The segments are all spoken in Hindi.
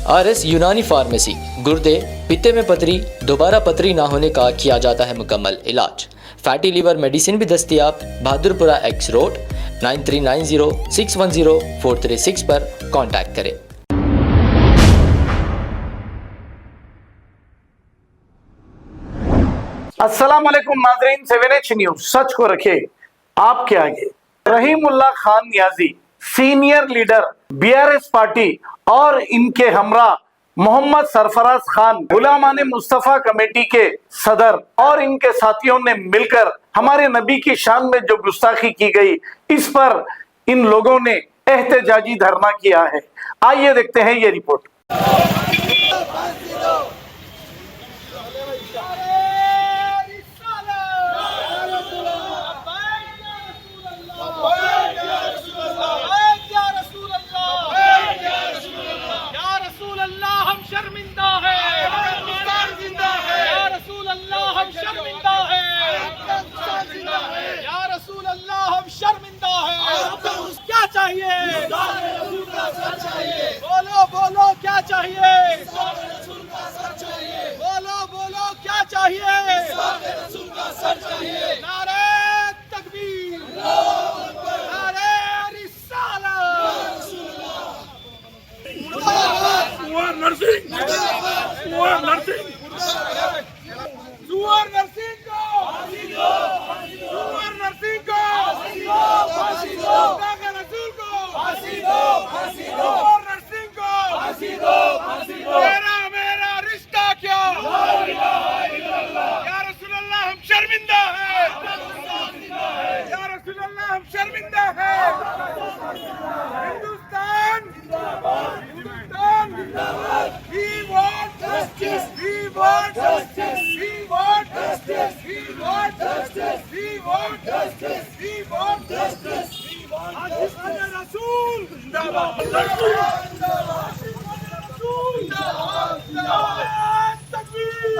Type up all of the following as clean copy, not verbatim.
RS यूनानी फार्मेसी, गुर्दे, पित्ते में पथरी, दोबारा पथरी ना होने का किया जाता है मुकम्मल इलाज। फैटी लीवर मेडिसिन भी दस्तियाब। बहादुरपुरा X रोड 9390610436 पर कांटेक्ट करें। अस्सलाम वालेकुम नाज़रीन, 7H न्यूज़ सच को रखे आपके आगे। Rahimullah Khan Niazi, senior leader BRS party और इनके हमरा मोहम्मद सरफराज खान, गुलामाने मुस्तफ़ा कमेटी के सदर और इनके साथियों ने मिलकर हमारे नबी की शान में जो गुस्ताखी की गई, इस पर इन लोगों ने एहतजाजी धरना किया है। आइए देखते हैं ये रिपोर्ट। क्या चाहिए? बोलो बोलो क्या चाहिए? बोलो बोलो क्या चाहिए? नारे तकबीर, नारे रिसालत। सुअर नरसिंह, सुअर नरसिंह, सुअर नरसिंह को फांसी दो, सुअर नरसिंह को फांसी दो, रसूल को फांसी दो, फांसी दो, सुअर नरसिंह को फांसी दो, फांसी दो। मेरा मेरा रिश्ता क्या? या रसूल अल्लाह हम शर्मिंदा है, या रसूल अल्लाह हम शर्मिंदा है। हिंदुस्तान जिंदाबाद, हिंदुस्तान जिंदाबाद। We want justice, we want justice, we want justice, we want justice, we want justice, we want justice, we want justice। रसूल जिंदाबाद, रसूल जिंदाबाद, रसूल जिंदाबाद, जिंदाबाद। तकबीर,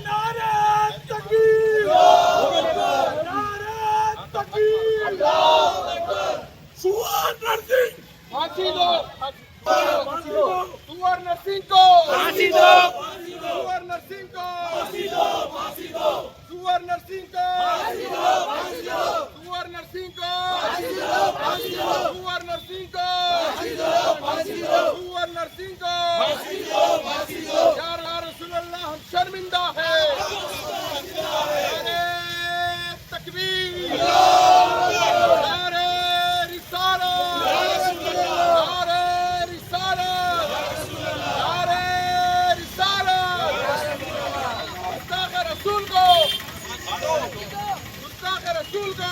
नारे तकबीर, नारे तकबीर। सुअर नरसिंह फांसी दो, सुअर नरसिंह को फांसी दो, सुअर नरसिंह को फांसी दो, फांसी दो, सुअर नरसिंह को फांसी दो, फांसी दो, सुअर नरसिंह को फांसी दो, फांसी दो, सुअर नरसिंह को फांसी दो, फांसी दो, सुअर नरसिंह को फांसी दो, फांसी दो। या रसूल अल्लाह हम शर्मिंदा है। नारे तकबीर, नारे रिसालत, नारे रिसालत, नारे रिसालत। गुस्ताख रसूल को, गुस्ताख रसूल को।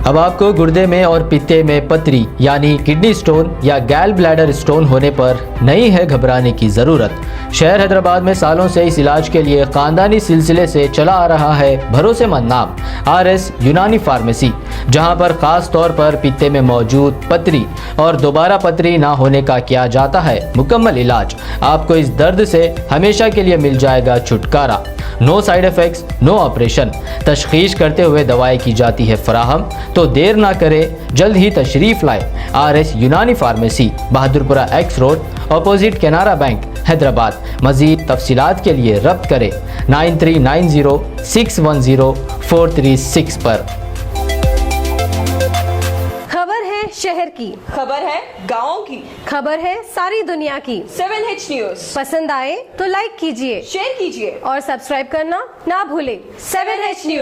अब आपको गुर्दे में और पित्ते में पथरी यानी किडनी स्टोन या गैल ब्लैडर स्टोन होने पर नहीं है घबराने की ज़रूरत। शहर हैदराबाद में सालों से इस इलाज के लिए ख़ानदानी सिलसिले से चला आ रहा है भरोसेमंद नाम RS यूनानी फार्मेसी, जहां पर ख़ास तौर पर पित्ते में मौजूद पथरी और दोबारा पथरी ना होने का किया जाता है मुकम्मल इलाज। आपको इस दर्द से हमेशा के लिए मिल जाएगा छुटकारा। No side effects, no operation. तशखीस करते हुए दवाएं की जाती है फराहम। तो देर ना करें, जल्द ही तशरीफ़ लाएं। RS यूनानी pharmacy, Bahadurpura X road, opposite Canara bank, Hyderabad. मज़ीद तफसीलात के लिए रब्त करें 9390610436 पर। खबर है शहर की, खबर है गाँव की, खबर है सारी दुनिया की। 7H न्यूज़ पसंद आए तो लाइक कीजिए, शेयर कीजिए और सब्सक्राइब करना ना भूलें। 7H news.